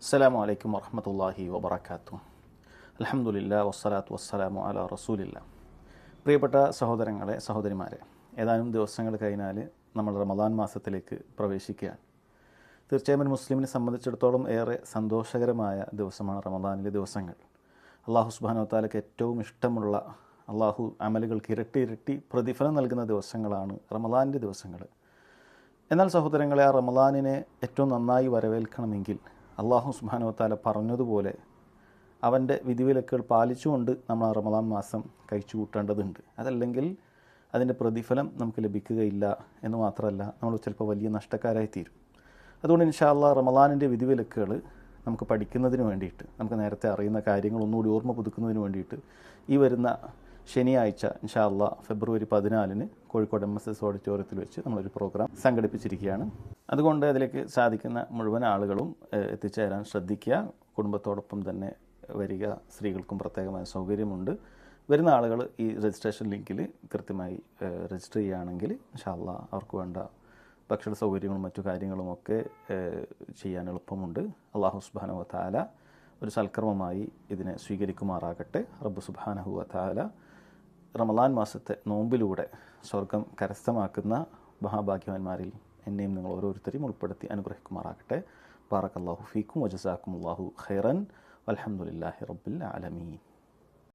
അസ്സലാമു അലൈക്കും വറഹ്മത്തുള്ളാഹി വബറകാതുഹു. അൽഹംദുലില്ലാ വസ്സലാത്തു വസ്സലാമു അലാ റസൂലില്ലാ. പ്രിയപ്പെട്ട സഹോദരങ്ങളെ, സഹോദരിമാരെ, ഏതാനും ദിവസങ്ങൾ കഴിഞ്ഞാൽ നമ്മൾ റമദാൻ മാസത്തിലേക്ക് പ്രവേശിക്കുകയാണ്. തീർച്ചയായും ഒരു മുസ്ലിമിനെ സംബന്ധിച്ചിടത്തോളം ഏറെ സന്തോഷകരമായ ദിവസമാണ് റമദാനിലെ ദിവസങ്ങൾ. അള്ളാഹു സുബ്ഹാനഹു വ തആലയ്ക്ക് ഏറ്റവും ഇഷ്ടമുള്ള, അള്ളാഹു അമലുകൾക്ക് ഇരട്ടി പ്രതിഫലം നൽകുന്ന ദിവസങ്ങളാണ് റമദാനിൻ്റെ ദിവസങ്ങൾ. എന്നാൽ സഹോദരങ്ങളെ, ആ റമദാനിനെ ഏറ്റവും നന്നായി വരവേൽക്കണമെങ്കിൽ അള്ളാഹു സുബ്ഹാനഹു വ തആല പറഞ്ഞതുപോലെ അവൻ്റെ വിധിവിലക്കുകൾ പാലിച്ചുകൊണ്ട് നമ്മൾ ആ റമദാൻ മാസം കഴിച്ചു കൂട്ടേണ്ടതുണ്ട്. അതല്ലെങ്കിൽ അതിൻ്റെ പ്രതിഫലം നമുക്ക് ലഭിക്കുകയില്ല എന്ന് മാത്രമല്ല, നമ്മൾ ചിലപ്പോൾ വലിയ നഷ്ടക്കാരായി തീരും. അതുകൊണ്ട് ഇൻഷാ അല്ലാഹ് റമദാനിൻ്റെ വിധിവിലക്കുകൾ നമുക്ക് പഠിക്കുന്നതിന് വേണ്ടിയിട്ട്, നമുക്ക് നേരത്തെ അറിയുന്ന കാര്യങ്ങൾ ഒന്നുകൂടി ഓർമ്മ പുതുക്കുന്നതിന് വേണ്ടിയിട്ട് ഈ വരുന്ന ശനിയാഴ്ച ഇൻഷാ അല്ലാഹ് ഫെബ്രുവരി 14 കോഴിക്കോട് MSS ഓഡിറ്റോറിയത്തിൽ വെച്ച് നമ്മളൊരു പ്രോഗ്രാം സംഘടിപ്പിച്ചിരിക്കുകയാണ്. അതുകൊണ്ട് അതിലേക്ക് സാധിക്കുന്ന മുഴുവൻ ആളുകളും എത്തിച്ചേരാൻ ശ്രദ്ധിക്കുക. കുടുംബത്തോടൊപ്പം തന്നെ വരിക. സ്ത്രീകൾക്കും പ്രത്യേകമായ സൗകര്യമുണ്ട്. വരുന്ന ആളുകൾ ഈ രജിസ്ട്രേഷൻ ലിങ്കിൽ കൃത്യമായി രജിസ്റ്റർ ചെയ്യുകയാണെങ്കിൽ ഇൻഷാ അല്ലാഹ് അവർക്ക് വേണ്ട ഭക്ഷണ സൗകര്യങ്ങളും മറ്റു കാര്യങ്ങളുമൊക്കെ ചെയ്യാൻ എളുപ്പമുണ്ട്. അല്ലാഹു സുബ്ഹാനഹു വ തആല ഒരു സൽക്കർമ്മമായി ഇതിനെ സ്വീകരിക്കുമാറാകട്ടെ. റബ്ബ് സുബ്ഹാനഹു വ തആല റമദാൻ മാസത്തെ നോമ്പിലൂടെ സ്വർഗം കരസ്ഥമാക്കുന്ന മഹാഭാഗ്യവാന്മാരിൽ എന്നെയും നിങ്ങൾ ഓരോരുത്തരെയും ഉൾപ്പെടുത്തി അനുഗ്രഹിക്കുമാറാകട്ടെ. ബാറക്കല്ലാഹു ഫീക്കും വജസാക്കുമുല്ലാഹു ഖൈറൻ വൽഹംദുലില്ലാഹി റബ്ബിൽ ആലമീൻ.